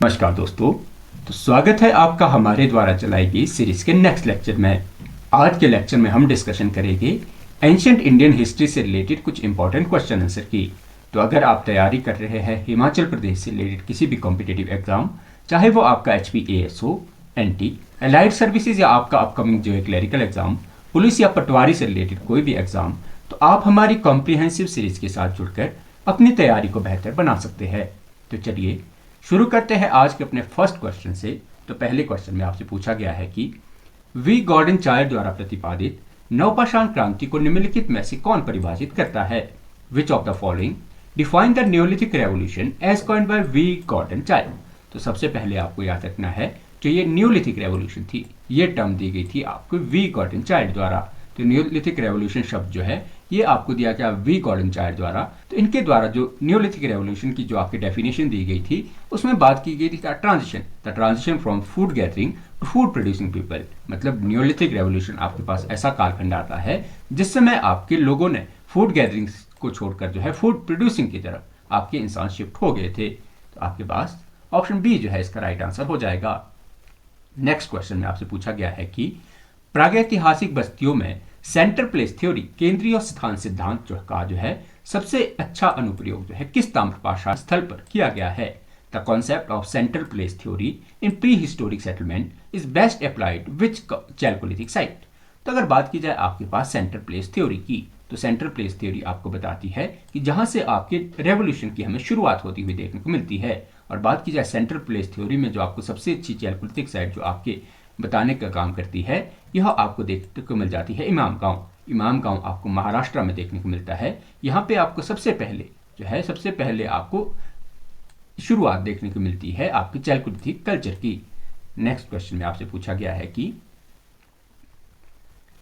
नमस्कार दोस्तों। तो स्वागत है आपका हमारे द्वारा चलाई गई सीरीज के नेक्स्ट लेक्चर में। आज के लेक्चर में हम डिस्कशन करेंगे एंशिएंट इंडियन हिस्ट्री से रिलेटेड कुछ इंपॉर्टेंट क्वेश्चन आंसर की। तो अगर आप तैयारी कर रहे हैं हिमाचल प्रदेश से रिलेटेड किसी भी कॉम्पिटिटिव एग्जाम, चाहे वो आपका HPAS हो, NT, अलाइड सर्विसेज या आपका अपकमिंग जो है क्लरिकल एग्जाम, पुलिस या पटवारी से रिलेटेड कोई भी एग्जाम, तो आप हमारी कॉम्प्रिहेंसिव सीरीज के साथ जुड़कर अपनी तैयारी को बेहतर बना सकते हैं। तो चलिए शुरू करते हैं आज के अपने फर्स्ट क्वेश्चन से। तो पहले क्वेश्चन में आपसे पूछा गया है कि वी गॉर्डन चार्ल्स द्वारा प्रतिपादित नवपाषाण क्रांति को निम्नलिखित में से कौन परिभाषित करता है? Which of the following define the neolithic revolution as coined by V Gordon Charles? तो सबसे पहले आपको याद रखना है जो ये न्यूलिथिक रेवोल्यूशन थी, ये टर्म दी गई थी आपको वी गॉर्डन चार्ल्स द्वारा। तो न्यूलिथिक रेवोल्यूशन शब्द जो है ये आपको दिया गया वी गॉर्डन चार्ल्स द्वारा। तो इनके द्वारा जो न्यूलिथिक रेवोल्यूशन की जो आपकी डेफिनेशन दी गई थी उसमें बात की गई थी the transition from food gathering to food producing people. मतलब न्यूलिथिक रेवोल्यूशन आपके पास ऐसा कालखंड आता है जिस समय आपके लोगों ने फूड गैदरिंग को छोड़कर जो है फूड प्रोड्यूसिंग की तरफ आपके इंसान शिफ्ट हो गए थे। तो आपके पास ऑप्शन बी जो है इसका राइट आंसर हो जाएगा। नेक्स्ट क्वेश्चन में आपसे पूछा गया है कि प्रागैतिहासिक बस्तियों में सेंटर प्लेस थ्योरी, केंद्रीय स्थान सिद्धांत जो है सबसे अच्छा अनुप्रयोग जो है किस ताम्रपाषाण स्थल पर किया गया है? The concept of central place theory in pre historic settlement is best applied which Chalcolithic site? तो अगर बात की जाए आपके पास सेंट्रल प्लेस थ्योरी की, तो सेंट्रल प्लेस थ्योरी आपको बताती है कि जहां से आपके रेवोल्यूशन की हमें शुरुआत होती हुई देखने को मिलती है। और बात की जाए सेंट्रल प्लेस थ्योरी में जो आपको सबसे अच्छी चैल्कोलिथिक साइट जो आपके बताने का काम करती है, यह आपको देखने को मिल जाती है इमाम गांव। इमाम गांव आपको महाराष्ट्र में देखने को मिलता है। यहाँ पे आपको सबसे पहले आपको शुरुआत देखने को मिलती है आपके चैल्कोलिथिक कल्चर की। नेक्स्ट क्वेश्चन में आपसे पूछा गया है कि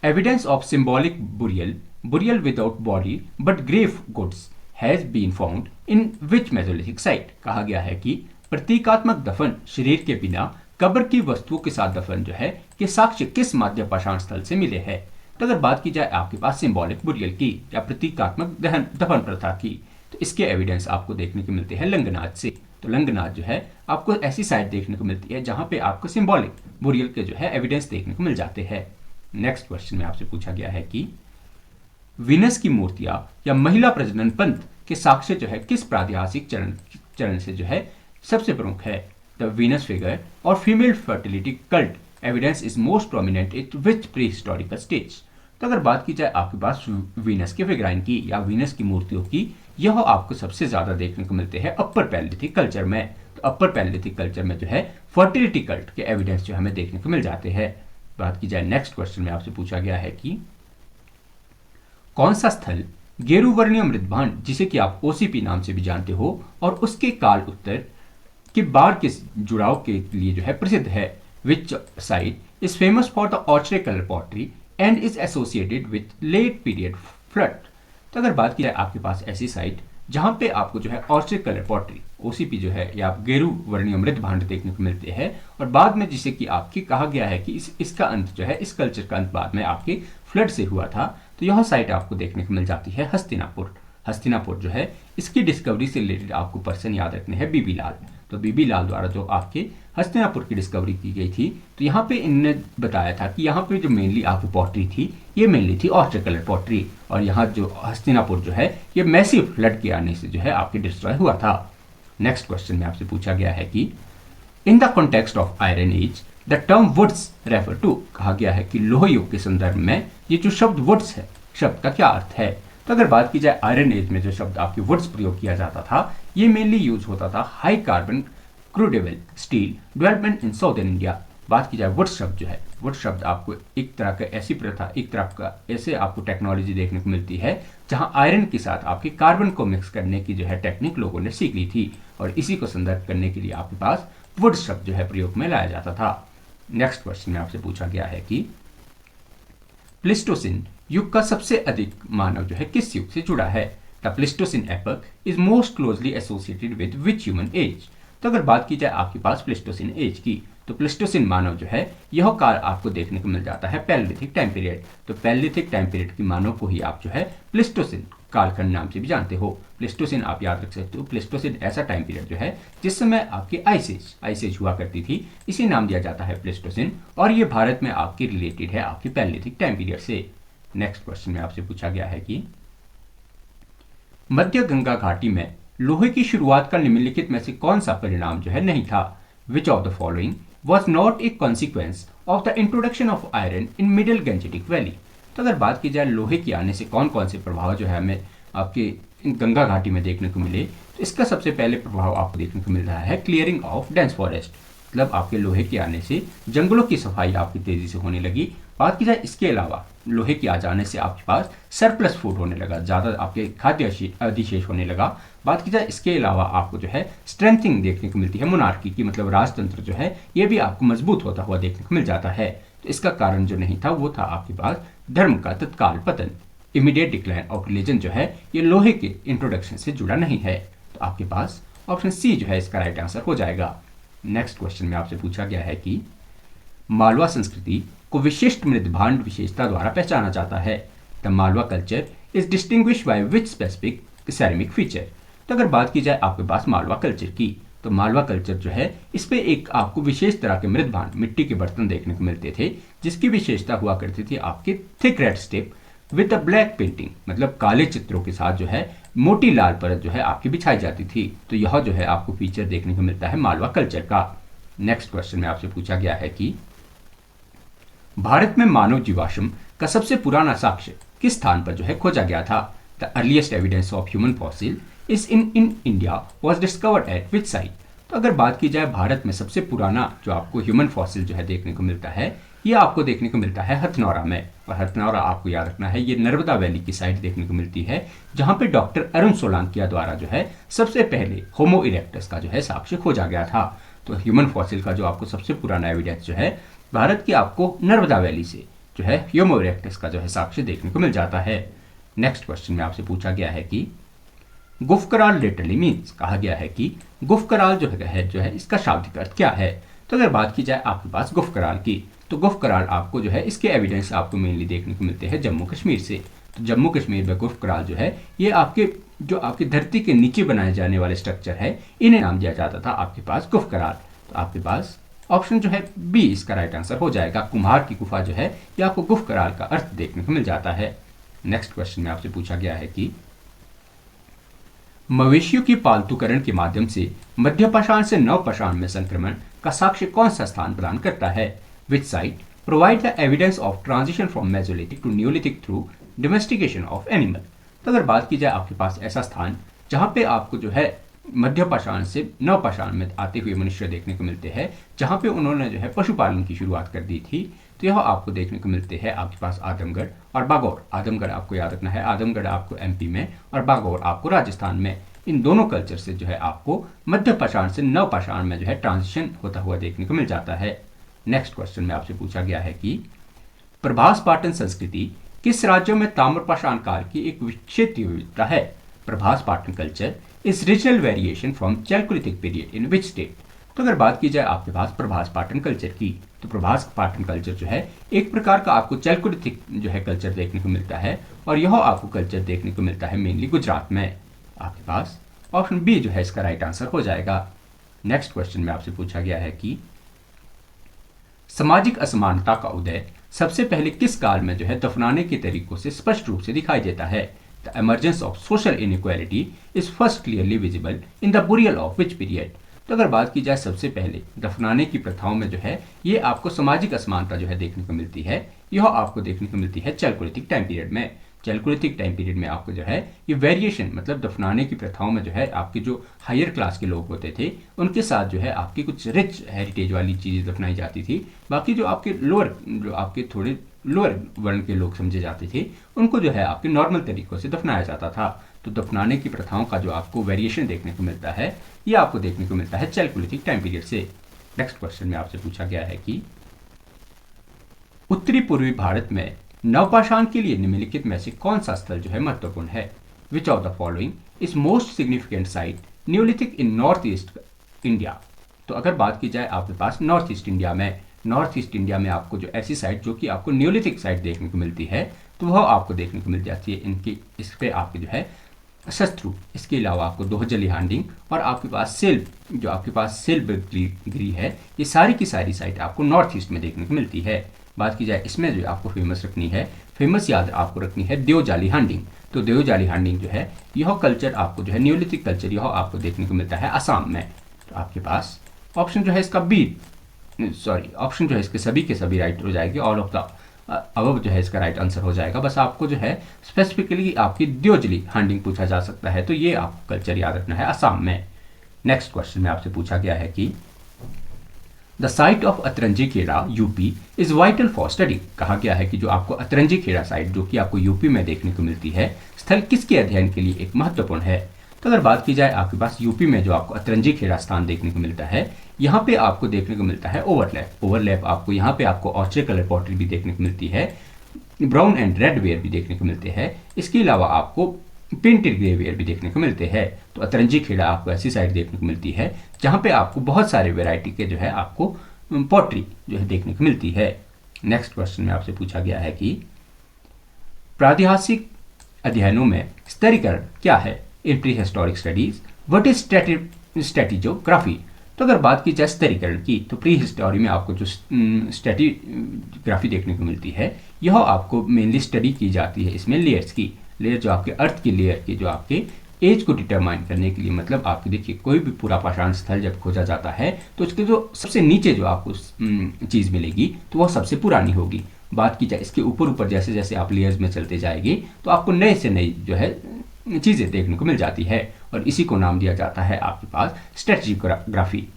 evidence of symbolic burial without body but grave goods has been found in which mesolithic site? कहा गया है कि प्रतीकात्मक दफन, शरीर के बिना कब्र की वस्तुओं के साथ दफन जो है कि साक्ष्य किस मध्य पाषाण स्थल से मिले हैं? तो अगर बात की जाए आपके पास सिंबॉलिक बुरियल की या प्रतीकात्मक दफन प्रथा की, तो इसके एविडेंस आपको देखने को मिलते हैं लंगनाथ से। तो लंगनाथ जो है आपको ऐसी साइट देखने को मिलती है जहां पे आपको सिंबॉलिक बुरियल के जो है एविडेंस देखने को मिल जाते हैं। नेक्स्ट क्वेश्चन में आपसे पूछा गया है कि वीनस की मूर्तियां या महिला प्रजनन पंथ के साक्ष्य जो है किस प्रातिहासिक चरण से जो है सबसे प्रमुख है? द वीनस फिगर और female fertility cult evidence is most prominent eight which pre historical stage? तो अगर बात की जाए आपके पास वीनस के फिगराइन की या वीनस की मूर्तियों की, यह आपको सबसे ज्यादा देखने को मिलते हैं अपर पैलेलिथिक कल्चर में। तो अपर पैलेलिथिक कल्चर में जो है फर्टिलिटी कल्ट के एविडेंस जो हमें देखने को मिल जाते हैं। बात की जाए नेक्स्ट क्वेश्चन में आपसे पूछा गया है कि कौन सा स्थल गेरुवर्णीय मृदभांड, जिसे कि आप OCP नाम से भी जानते हो, और उसके काल उत्तर कि बाढ़ के जुड़ाव के लिए जो है प्रसिद्ध है? Which site is famous for the ochre colour pottery and is associated with late period flood? तो अगर बात की जाए आपके पास ऐसी साइट जहां पे आपको जो है ऑर्चरे कलर पॉटरी OCP जो है या आप गेरु वर्णीय मृत भांड देखने को मिलते हैं, और बाद में जिसे कि आपकी कहा गया है कि इसका अंत जो है इस कल्चर का अंत बाद में आपके फ्लड से हुआ था। तो यह साइट आपको देखने को मिल जाती है हस्तिनापुर। हस्तिनापुर जो है इसकी डिस्कवरी से रिलेटेड आपको पर्सन याद रखने हैं बीबी लाल। तो बीबी लाल द्वारा जो आपके हस्तिनापुर की डिस्कवरी की गई थी, तो यहाँ पे इन्होंने बताया था कि यहाँ पे जो मेनली आपकी पॉटरी थी ये मेनली थी ऑर्चर कलर पॉटरी, और यहाँ जो हस्तिनापुर जो है ये मैसिव फ्लड के आने से जो है आपके डिस्ट्रॉय हुआ था। नेक्स्ट क्वेश्चन में आपसे पूछा गया है कि in the context of iron age the term woods refer to? कहा गया है कि लोह युग के संदर्भ में ये जो शब्द वुड्स है, शब्द का क्या अर्थ है? तो अगर बात की जाए आयरन एज में जो शब्द आपके वुड्स प्रयोग किया जाता था, ये मेनली यूज होता था high carbon crucible steel development in southern India. बात की जाए वुड्स शब्द जो है, वुड्स शब्द आपको एक तरह का ऐसी प्रथा, एक तरह का ऐसे आपको टेक्नोलॉजी देखने को मिलती है जहां आयरन के साथ आपके कार्बन को मिक्स करने की जो है टेक्निक लोगों ने सीख ली थी, और इसी को संदर्भ करने के लिए आपके पास वुड्स शब्द जो है प्रयोग में लाया जाता था। नेक्स्ट क्वेश्चन में आपसे पूछा गया है कि प्लिस्टोसिन युग का सबसे अधिक मानव जो है किस युग से जुड़ा है? The Pleistocene epoch is most closely associated with which human age? तो अगर बात की जाए आपके पास प्लिस्टोसिन एज की, तो प्लिस्टोसिन मानव जो है यह काल आपको देखने को मिल जाता है पैलेलिथिक टाइम पीरियड। तो पैलेलिथिक टाइम पीरियड की मानव को ही आप जो है प्लिस्टोसिन कालखंड नाम से भी जानते हो। प्लेस्टोसिन आप याद रख सकते हो, प्लेस्टोसिन ऐसा टाइम पीरियड जो है जिस समय आपकी आइस एज हुआ करती थी, इसी नाम दिया जाता है प्लेस्टोसिन, और ये भारत में आपकी रिलेटेड है आपकी पैलियोलिथिक टाइम पीरियड से। नेक्स्ट क्वेश्चन में आपसे पूछा गया है कि मध्य गंगा घाटी में लोहे की शुरुआत का निम्नलिखित में से कौन सा परिणाम जो है नहीं था? विच of the following was not a consequence of the introduction of iron in middle Gangetic valley? तो अगर बात की जाए लोहे के आने से कौन कौन से प्रभाव जो है हमें आपके गंगा घाटी में देखने को मिले, तो इसका सबसे पहले प्रभाव आपको देखने को मिल रहा है क्लियरिंग ऑफ डेंस फॉरेस्ट, मतलब आपके लोहे के आने से जंगलों की सफाई आपकी तेजी से होने लगी। बात की जाए इसके अलावा लोहे के आ जाने से आपके पास सरप्लस फूड होने लगा, ज़्यादा आपके खाद्य अधिशेष होने लगा। बात की जाए इसके अलावा आपको जो है स्ट्रेंथिंग देखने को मिलती है मोनार्की की, मतलब राजतंत्र जो है ये भी आपको मजबूत होता हुआ देखने को मिल जाता है। तो इसका कारण जो नहीं था वो था आपके पास धर्म का तत्काल पतन। इमीडिएट डिक्लाइन ऑफ रिलीजन जो है ये लोहे के इंट्रोडक्शन से जुड़ा नहीं है। तो आपके पास ऑप्शन सी जो है इसका राइट आंसर हो जाएगा। नेक्स्ट क्वेश्चन में आपसे पूछा गया है कि मालवा संस्कृति को विशिष्ट मृदभांड विशेषता द्वारा पहचाना जाता है। The Malwa culture is distinguished by which specific ceramic feature? तो अगर बात की जाए आपके पास मालवा कल्चर की, तो मालवा कल्चर जो है इस पे एक आपको विशेष तरह के मृदभांड मिट्टी के बर्तन देखने को मिलते थे, जिसकी विशेषता हुआ करती थी आपकी thick red step with the black painting, मतलब काले चित्रों के साथ जो है मोटी लाल परत जो है आपकी बिछाई जाती थी। तो यह जो है आपको फीचर देखने को मिलता है मालवा कल्चर का। नेक्स्ट क्वेश्चन में आपसे पूछा गया है कि भारत में मानव जीवाश्म का सबसे पुराना साक्ष्य किस स्थान पर जो है खोजा गया था? The earliest evidence of human fossil is in India was discovered eight which site? तो अगर बात की जाए भारत में सबसे पुराना जो आपको ह्यूमन फॉसिल जो है देखने को मिलता है, ये आपको देखने को मिलता है हथनौरा में। और हथनौरा आपको याद रखना है ये नर्मदा वैली की साइड देखने को मिलती है, जहां पे डॉक्टर अरुण सोलंकिया द्वारा जो है सबसे पहले होमो इरेक्टस का जो है साक्ष्य खोजा गया था। तो ह्यूमन फॉसिल का जो आपको सबसे पुराना एविडेंस जो है भारत की आपको नर्मदा वैली से जो है होमो इरेक्टस का जो है साक्ष्य देखने को मिल जाता है। नेक्स्ट क्वेश्चन में आपसे पूछा गया है कि गुफकराल लिटरली मीन्स, कहा गया है कि गुफकराल जो है इसका शाब्दिक अर्थ क्या है? तो अगर बात की जाए आपके पास गुफकराल की, तो गुफकराल आपको जो है इसके एविडेंस आपको मेनली देखने को मिलते हैं जम्मू कश्मीर से। तो जम्मू कश्मीर में गुफकराल जो है ये आपकी धरती के नीचे बनाए जाने वाले स्ट्रक्चर है, इन्हें नाम दिया जाता था आपके पास गुफकराल। तो आपके पास ऑप्शन जो है बी इसका राइट आंसर हो जाएगा। कुम्हार की गुफा जो है ये आपको गुफकराल का अर्थ देखने को मिल जाता है। नेक्स्ट क्वेश्चन में आपसे पूछा गया है कि मवेशियों की पालतूकरण के माध्यम से मध्यपाषाण से नवपाषाण में संक्रमण का साक्ष्य कौन सा स्थान प्रदान करता है? Which site provide the evidence of transition from mesolithic to neolithic through domestication of animal? तो अगर बात की जाए आपके पास ऐसा स्थान जहां पे आपको जो है मध्यपाषाण से नवपाषाण में आते हुए मनुष्य देखने को मिलते हैं, जहां पे उन्होंने जो है पशुपालन की शुरुआत कर दी थी, तो यह आपको देखने को मिलते हैं आपके पास आदमगढ़ और बागौर। आदमगढ़ आपको याद रखना है, आदमगढ़ आपको एमपी में और बागौर आपको राजस्थान में। इन दोनों कल्चर से जो है आपको मध्यपाषाण से नवपाषाण में जो है ट्रांजिशन होता हुआ देखने को मिल जाता है। नेक्स्ट क्वेश्चन में आपसे पूछा गया है कि प्रभास पाटन संस्कृति किस राज्यों में ताम्रपाषाण काल की एक क्षेत्रीय विविधता है? Prabhas Patan culture is regional variation from Chalcolithic period in which state? तो अगर बात की जाए आपके पास प्रभास पाटन कल्चर की, तो प्रभास पाटन कल्चर जो है एक प्रकार का आपको चैल्कोलिथिक जो है कल्चर देखने को मिलता है, और यह आपको कल्चर देखने को मिलता है मेनली गुजरात में। आपके पास ऑप्शन बी जो है इसका राइट आंसर हो जाएगा। नेक्स्ट क्वेश्चन में आपसे पूछा गया है कि सामाजिक असमानता का उदय सबसे पहले किस काल में जो है दफनाने के तरीकों से स्पष्ट रूप से दिखाई देता है? The emergence of social inequality is first clearly visible in the burial of which period? तो अगर बात की जाए सबसे पहले दफनाने की प्रथाओं में जो है ये आपको सामाजिक असमानता जो है देखने को मिलती है, यह आपको देखने को मिलती है चैल्कोलिथिक टाइम पीरियड में। चैल्कोलिथिक टाइम पीरियड में आपको जो है ये वेरिएशन, मतलब दफनाने की प्रथाओं में जो है आपके जो हायर क्लास के लोग होते थे उनके साथ जो है आपकी कुछ रिच हेरिटेज वाली चीज़ें दफनाई जाती थी। बाकी जो आपके थोड़े लोअर वर्ण के लोग समझे जाते थे उनको जो है आपके नॉर्मल तरीकों से दफनाया जाता था। तो दफनाने की प्रथाओं का जो आपको वेरिएशन देखने को मिलता है ये आपको देखने को मिलता है चैल्कोलिथिक टाइम पीरियड से। नेक्स्ट क्वेश्चन में आपसे पूछा गया है कि उत्तरी पूर्वी भारत में नवपाषाण के लिए निम्नलिखित में से कौन सा स्थल जो है महत्वपूर्ण है? Which of the following is most significant site Neolithic in north east India? तो अगर बात की जाए आपके पास नॉर्थ ईस्ट इंडिया में आपको जो ऐसी साइट जो कि आपको न्यूलिथिक साइट देखने को मिलती है, तो वह आपको देखने को मिल जाती है इनकी, इस पे आपके जो है शत्रु। इसके अलावा आपको दोहजली हांडिंग और आपके पास सिल्ब, जो आपके पास सिल्बगिरी है, ये सारी की सारी साइट आपको नॉर्थ ईस्ट में देखने को मिलती है। बात की जाए इसमें जो आपको फेमस रखनी है, फेमस याद आपको रखनी है देवजाली हांडिंग। तो देवजाली हांडिंग जो है यह कल्चर आपको जो है न्यूलिथिक कल्चर यह आपको देखने को मिलता है असम में। तो आपके पास ऑप्शन जो है इसका बी, सॉरी ऑप्शन जो है इसके सभी के सभी राइट हो जाएंगे, ऑल ऑफ द अब जो है इसका राइट आंसर हो जाएगा। बस आपको जो है स्पेसिफिकली आपकी द्योजली हांडिंग पूछा जा सकता है, तो ये आपको कल्चर याद रखना है असम में। नेक्स्ट क्वेश्चन में आपसे पूछा गया है कि the site of Atranji Khera UP is vital for study. कहा गया है कि जो आपको अतरंजी खेड़ा साइट जो कि आपको यूपी में देखने को मिलती है, स्थल किसके अध्ययन के लिए एक महत्वपूर्ण है। तो अगर बात की जाए आपके पास यूपी में जो आपको अतरंजी खेड़ा स्थान देखने को मिलता है, यहाँ पे आपको देखने को मिलता है ओवरलैप। ओवरलैप आपको यहाँ पे आपको ऑस्ट्रे कलर पॉटरी भी देखने को मिलती है, ब्राउन एंड रेड वेयर भी देखने को मिलते हैं। इसके अलावा आपको पेंटेड ग्रे वेयर भी देखने को मिलते हैं। तो अतरंजी खेड़ा आपको ऐसी साइड देखने को मिलती है जहाँ पे आपको बहुत सारे वेराइटी के जो है आपको पॉटरी जो है देखने को मिलती है। नेक्स्ट क्वेश्चन में आपसे पूछा गया है कि प्रातिहासिक अध्ययनों में स्तरीकरण क्या है। In prehistoric studies what is stratigraphy. तो अगर बात की जाए स्तरीकरण की, तो प्री हिस्टोरी में आपको जो स्ट्रेटिग्राफी देखने को मिलती है, यह आपको मेनली स्टडी की जाती है इसमें लेयर्स की। लेयर जो आपके अर्थ की लेयर की जो आपके एज को डिटरमाइन करने के लिए, मतलब आपके देखिए कोई भी पूरा पाषाण स्थल जब खोजा जाता है तो उसके जो सबसे नीचे जो आपको चीज़ मिलेगी तो वह सबसे पुरानी होगी। बात की जाए इसके ऊपर ऊपर जैसे जैसे आप लेयर्स में चलते जाएंगे तो आपको नए से नई जो है चीज़ें देखने को मिल जाती है, और इसी को नाम दिया जाता है आपके पास स्ट्रेटिग्राफी।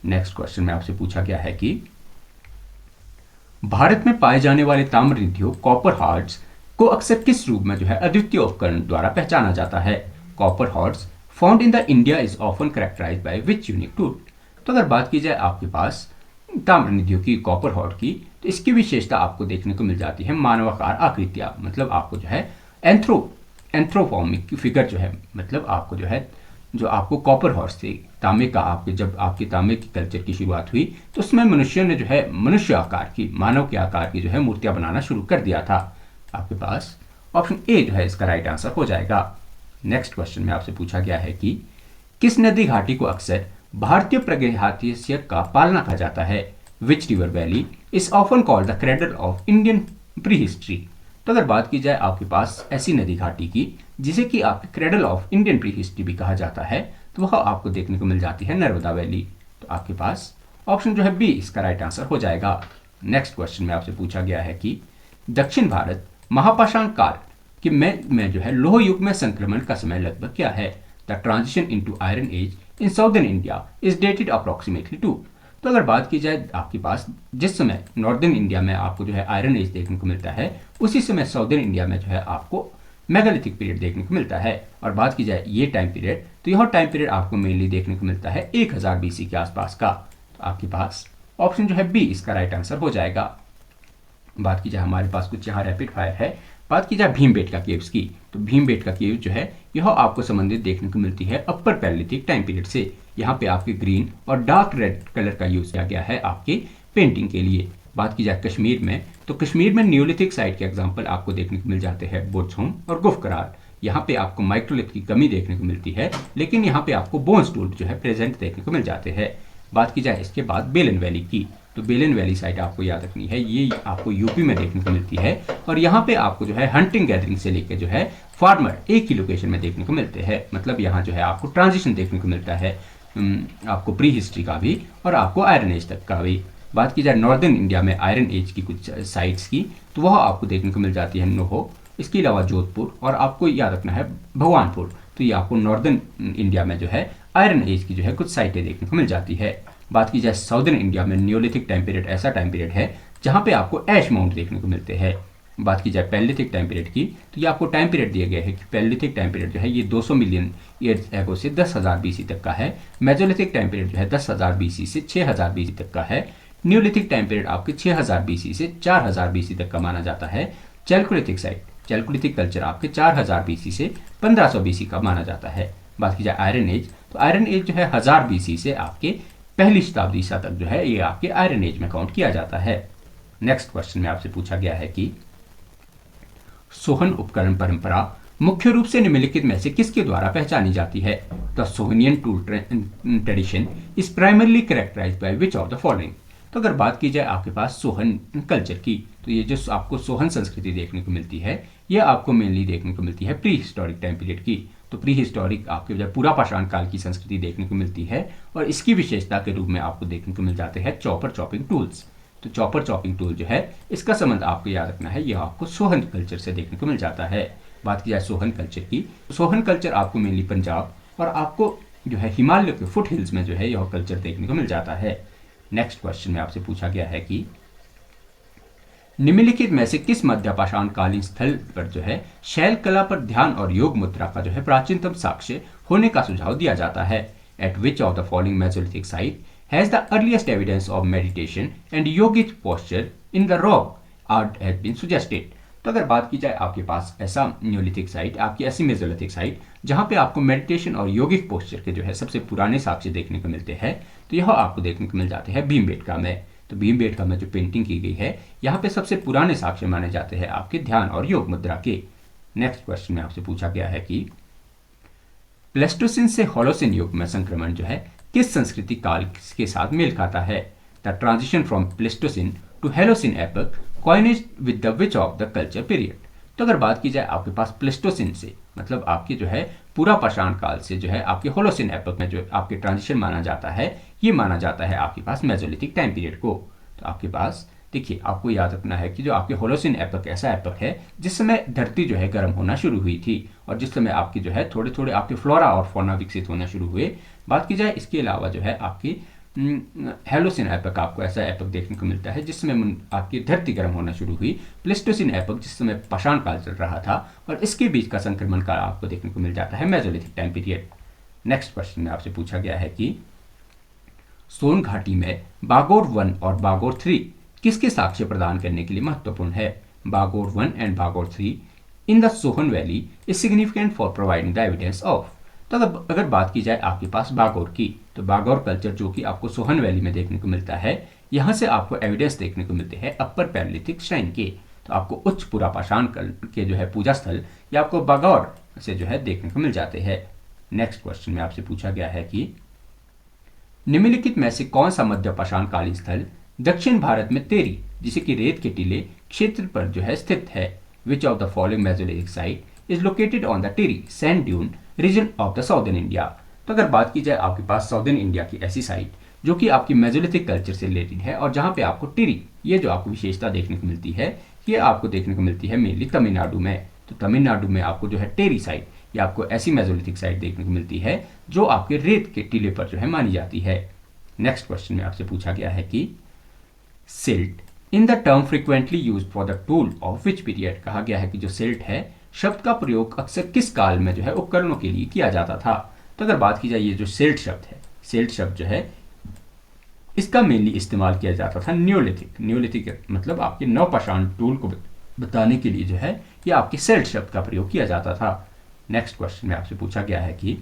नेक्स्ट क्वेश्चन में आपसे पूछा गया है कि भारत में पाए जाने वाले ताम्र निधियों कॉपर हार्ड्स को अक्सर किस रूप में जो है अद्वितीय उपकरण द्वारा पहचाना जाता है। Copper hoards found in the India is often characterised by which unique tool. तो अगर बात की जाए आपके पास ताम्र निधियों की, कॉपर हार्ड की, तो इसकी विशेषता आपको देखने को मिल जाती है मानवाकार आकृतियां, मतलब आपको जो है एंथ्रोपॉर्मिक फिगर जो है, मतलब आपको जो है जो आपको कॉपर हॉर्स थे तांबे का, आपके जब आपके तांबे की कल्चर की शुरुआत हुई तो उसमें मनुष्य ने जो है मनुष्य आकार की, मानव के आकार की जो है मूर्तियां बनाना शुरू कर दिया था। आपके पास ऑप्शन ए जो है इसका राइट आंसर हो जाएगा। नेक्स्ट क्वेश्चन में आपसे पूछा गया है कि किस नदी घाटी को अक्सर भारतीय प्रागैतिहासिक का पालना कहा जाता है। Which river valley is often called the cradle of Indian pre history. तो अगर बात की जाए आपके पास ऐसी नदी घाटी की जिसे कि आपके cradle of Indian pre history भी कहा जाता है, तो वह आपको देखने को मिल जाती है नर्मदा वैली। तो आपके पास ऑप्शन जो है बी इसका राइट आंसर हो जाएगा। नेक्स्ट क्वेश्चन में आपसे पूछा गया है कि दक्षिण भारत महापाषाण काल कि में जो है लोह युग में संक्रमण का समय लगभग क्या है। The transition into iron age in southern India is dated approximately to. तो अगर बात की जाए आपके पास जिस समय नॉर्दर्न इंडिया में आपको जो है आयरन एज देखने को मिलता है, उसी समय साउदर्न इंडिया में जो है आपको मेगालिथिक पीरियड देखने को मिलता है। और बात की जाए ये टाइम पीरियड, तो यह टाइम पीरियड आपको मेनली देखने को मिलता है 1000 BC के आसपास का। तो आपके पास ऑप्शन जो है बी इसका राइट आंसर हो जाएगा। बात की जाए हमारे पास कुछ यहाँ रैपिड फायर है। बात की जाए भीमबेटका केव्स की, तो भीमबेटका केव जो है यह आपको संबंधित देखने को मिलती है अपर पैलिथिक टाइम पीरियड से। यहाँ पे आपके ग्रीन और डार्क रेड कलर का यूज किया गया है आपके पेंटिंग के लिए। बात की जाए कश्मीर में, तो कश्मीर में न्यूलिथिक साइट के एग्जाम्पल आपको देखने को मिल जाते हैं बोट्सहोम और गुफकरार। यहाँ पे आपको माइक्रोलिथ की कमी देखने को मिलती है, लेकिन यहाँ पे आपको बोन्स टूल जो है प्रेजेंट देखने को मिल जाते हैं। बात की जाए इसके बाद बेलन वैली की, तो बेलन वैली साइट आपको याद रखनी है, ये आपको यूपी में देखने को मिलती है। और यहाँ पे आपको जो है हंटिंग गैदरिंग से लेकर जो है फार्मर एक ही लोकेशन में देखने को मिलते हैं, मतलब यहाँ जो है आपको ट्रांजिशन देखने को मिलता है आपको प्री हिस्ट्री का भी और आपको आयरन एज तक का भी। बात की जाए नॉर्दर्न इंडिया में आयरन एज की कुछ साइट्स की, तो वह आपको देखने को मिल जाती है नोहो, इसके अलावा जोधपुर और आपको याद रखना है भगवानपुर। तो ये आपको नॉर्दर्न इंडिया में जो है आयरन एज की जो है कुछ साइटें देखने को मिल जाती है। बात की जाए साउदर्न इंडिया में न्यूलिथिक टाइम पीरियड ऐसा टाइम पीरियड है जहाँ पे आपको ऐश माउंट देखने को मिलते हैं। बात की जाए पैलिथिक टाइम पीरियड की, तो ये आपको टाइम पीरियड दिया गया है कि पैलिथिक टाइम पीरियड जो है ये 200 मिलियन ईयर्स एगो से 10,000 BC तक का है। मेजोलिथिक टाइम पीरियड जो है 10,000 BC से 6,000 BC तक का है। न्यूलिथिक टाइम पीरियड आपके 6,000 BC से 4,000 BC तक का माना जाता है। चैल्कोलिथिक साइट, चैल्कोलिथिक कल्चर आपके 4,000 BC से 1500 BC का माना जाता है। बात की जाए आयरन एज, तो आयरन एज जो है 1000 BC से आपके पहली शताब्दी ईसा तक जो है ये आपके आयरन एज में काउंट किया जाता है। नेक्स्ट क्वेश्चन में आपसे पूछा गया है कि सोहन उपकरण परंपरा मुख्य रूप से निम्नलिखित में से किसके द्वारा पहचानी जाती है? The Sohanian tool tradition is primarily characterised by which of the following? तो अगर बात की जाए आपके पास सोहन कल्चर की, तो ये जो आपको सोहन संस्कृति देखने को मिलती है, ये आपको मेनली देखने को मिलती है प्री हिस्टोरिक टाइम पीरियड की। तो प्री हिस्टोरिक आपके जो पूरा पाषाण काल की संस्कृति देखने को मिलती है, और इसकी विशेषता के रूप में आपको देखने को मिल जाते हैं चॉपर चॉपिंग टूल्स। तो चॉपर चॉपिंग टूल जो है, इसका संबंध आपको याद रखना है, यह आपको सोहन कल्चर से देखने को मिल जाता है। बात की जाए सोहन कल्चर की, सोहन कल्चर आपको मेनली पंजाब और आपको जो है हिमालय के फुट हिल्स में जो है यह कल्चर देखने को मिल जाता है। नेक्स्ट क्वेश्चन में आपसे पूछा गया है कि निम्नलिखित में से किस मध्यपाषाण कालीन स्थल पर जो है शैल कला पर ध्यान और योग मुद्रा का जो है प्राचीनतम साक्ष्य होने का सुझाव दिया जाता है? At which of the following mesolithic site has the earliest evidence of meditation and yogic posture in the rock art has been suggested? तो अगर बात की जाए आपके पास ऐसा न्यूलिथिक साइट, आपकी ऐसी मेसोलिथिक साइट जहां पे आपको मेडिटेशन और योगिक पोस्चर के जो है सबसे पुराने साक्ष्य देखने को मिलते हैं, तो यह आपको देखने को मिल जाते हैं भीमबेटका में। तो भीमबेटका में जो पेंटिंग की गई है, यहाँ पे सबसे पुराने साक्ष्य माने जाते हैं आपके ध्यान और योग मुद्रा के। नेक्स्ट क्वेश्चन में आपसे पूछा गया है कि प्लेस्टोसिन से होलोसिन युग में संक्रमण जो है किस संस्कृति काल के साथ मेल खाता है? The transition from Pleistocene to Holocene epoch coincides with the which of the culture period? तो अगर बात की जाए आपके पास प्लेस्टोसिन से, मतलब आपके जो है पूरा पाषाण काल से जो है आपके होलोसिन एपक में जो आपके ट्रांजिशन माना जाता है, ये माना जाता है आपके पास मेसोलिथिक टाइम पीरियड को। तो आपके पास देखिए, आपको याद रखना है कि जो आपके होलोसिन एपक ऐसा एपक है जिस समय धरती जो है गर्म होना शुरू हुई थी, और जिस समय आपकी जो है थोड़े थोड़े आपके फ्लोरा और फौना विकसित होना शुरू हुए। बात की जाए इसके अलावा जो है आपकी हेलोसिन एपक, आपको ऐसा एपक देखने को मिलता है जिस समय आपकी धरती गर्म होना शुरू हुई। प्लेस्टोसिन एपक जिस समय पाषाण काल चल रहा था, और इसके बीच का संक्रमण काल आपको देखने को मिल जाता है Mesolithic time period. Next question में आपसे पूछा गया है कि सोन घाटी में बागोर 1 और बागोर 3 किसके साक्ष्य प्रदान करने के लिए महत्वपूर्ण है? Bagor 1 and Bagor 3 in the Sohan valley is significant for providing the evidence of. तो अगर बात की जाए आपके पास बागोर की, तो बागोर कल्चर जो कि आपको सोहन वैली में देखने को मिलता है, यहाँ से आपको एविडेंस देखने को मिलते हैं अपर पैलेलिथिक श्राइन के। तो आपको उच्च पूरा पाषाण के जो है पूजा स्थल या आपको बागौर से जो है देखने को मिल जाते हैं। नेक्स्ट क्वेश्चन में आपसे पूछा गया है कि निम्नलिखित में से कौन सा मध्य पाषाण कालीन स्थल दक्षिण भारत में तेरी, जिसे कि रेत के टीले क्षेत्र पर जो है स्थित है? Which of the following mesolithic site is located on the teri sand dune region of the southern India? तो अगर बात की जाए आपके पास साउदर्न इंडिया की ऐसी साइट जो कि आपकी मेसोलिथिक कल्चर से रिलेटेड है, और जहां पे आपको टेरी, ये जो आपको विशेषता देखने को मिलती है, ये आपको देखने को मिलती है मेनली तमिलनाडु में। तो तमिलनाडु में आपको जो है टेरी साइट, ये आपको ऐसी मेसोलिथिक साइट देखने को मिलती है जो आपके रेत के टीले पर जो है मानी जाती है। नेक्स्ट क्वेश्चन में आपसे पूछा गया है कि silt in the term frequently used for the tool of which period? कहा गया है कि जो सिल्ट है शब्द का प्रयोग अक्सर किस काल में जो है उपकरणों के लिए किया जाता था? तो अगर बात की जाए ये जो सिल्ट शब्द है, सिल्ट शब्द जो है इसका मेनली इस्तेमाल किया जाता था न्यूलिथिक। न्यूलिथिक मतलब आपके नवपाषाण टूल को बताने के लिए जो है ये आपके सिल्ट शब्द का प्रयोग किया जाता था। नेक्स्ट क्वेश्चन में आपसे पूछा गया है कि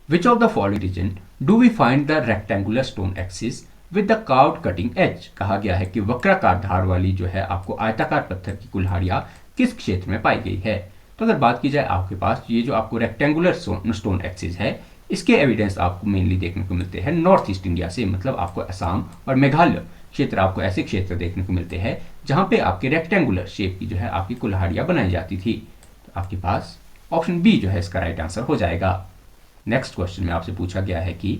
which of the following region do we find the rectangular stone axes with the carved cutting edge? कहा गया है कि वक्राकार धार वाली जो है आपको आयताकार पत्थर की कुल्हाड़ियां किस क्षेत्र में पाई गई है? तो अगर बात की जाए आपके पास ये जो आपको रेक्टेंगुलर स्टोन एक्सिस है, इसके एविडेंस आपको मेनली देखने को मिलते हैं नॉर्थ ईस्ट इंडिया से, मतलब आपको असम और मेघालय क्षेत्र, आपको ऐसे क्षेत्र देखने को मिलते हैं जहां पे आपके रेक्टेंगुलर शेप की जो है आपकी कुल्हाड़ियां बनाई जाती थी। तो आपके पास ऑप्शन बी जो है इसका राइट आंसर हो जाएगा। नेक्स्ट क्वेश्चन में आपसे पूछा गया है कि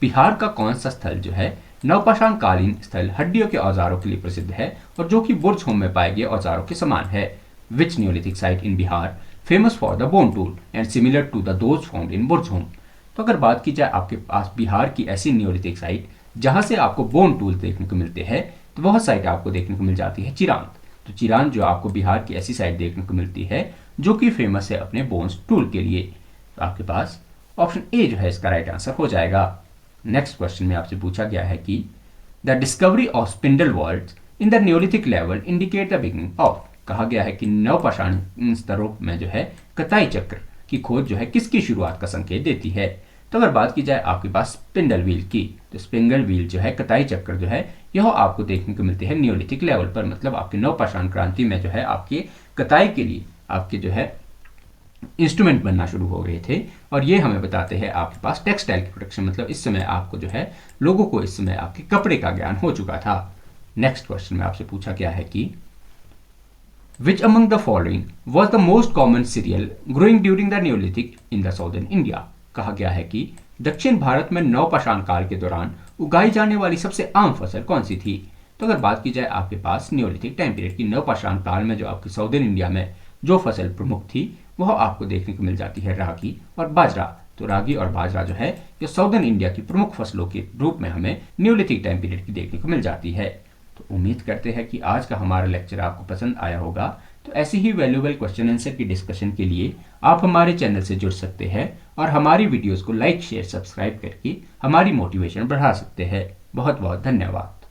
बिहार का कौन सा स्थल जो है नवपाषाण कालीन स्थल हड्डियों के औजारों के लिए प्रसिद्ध है और जो कि बुर्ज में पाए गए औजारों के समान है? Which Neolithic site in Bihar famous for the bone tool and similar to the those found in Burj? तो अगर बात की जाए आपके पास बिहार की ऐसी न्यूलिथिक साइट जहां से आपको बोन टूल देखने को मिलते हैं, तो वह साइट आपको देखने को मिल जाती है चिरांद। तो चिरांद जो आपको बिहार की ऐसी साइट देखने को मिलती है जो कि फेमस है अपने बोन्स टूल के लिए। तो आपके पास ऑप्शन ए जो है इसका राइट आंसर हो जाएगा। नेक्स्ट क्वेश्चन में आपसे पूछा गया है कि the discovery of spindle walls in the Neolithic level indicate the beginning of? कहा गया है कि नवपाषाण स्तरों में जो है कताई चक्र की खोज जो है किसकी शुरुआत का संकेत देती है? तो अगर बात की जाए आपके पास स्पिंडल व्हील की, तो स्पिंडल व्हील जो है कताई चक्र जो है यह आपको देखने को मिलते हैं न्यूलिथिक लेवल पर, मतलब आपके नवपाषाण क्रांति में जो है आपके कताई के लिए आपके जो है इंस्ट्रूमेंट बनना शुरू हो गए थे। और ये हमें बताते हैं आपके पास टेक्सटाइल की प्रोडक्शन, मतलब इस समय आपको जो है लोगों को इस समय आपके कपड़े का ज्ञान हो चुका था। नेक्स्ट क्वेश्चन में आपसे पूछा गया है कि which among the following was the most common serial growing during the Neolithic in the southern India. कहा गया है कि दक्षिण भारत में नवपाषाण काल के दौरान उगाई जाने वाली सबसे आम फसल कौन सी थी। तो अगर बात की जाए आपके पास न्योलिथिक टाइम पीरियड की, नवपाषाण काल में जो आपके साउदर्न इंडिया में जो फसल प्रमुख थी वह आपको देखने को मिल जाती है रागी और बाजरा। तो रागी और बाजरा जो है ये साउदर्न इंडिया की प्रमुख फसलों के रूप में हमें न्योलिथिक टाइम पीरियड की देखने को मिल जाती है। तो उम्मीद करते हैं कि आज का हमारा लेक्चर आपको पसंद आया होगा। तो ऐसी ही वैल्यूएबल क्वेश्चन आंसर की डिस्कशन के लिए आप हमारे चैनल से जुड़ सकते हैं और हमारी वीडियोस को लाइक शेयर सब्सक्राइब करके हमारी मोटिवेशन बढ़ा सकते हैं। बहुत बहुत धन्यवाद।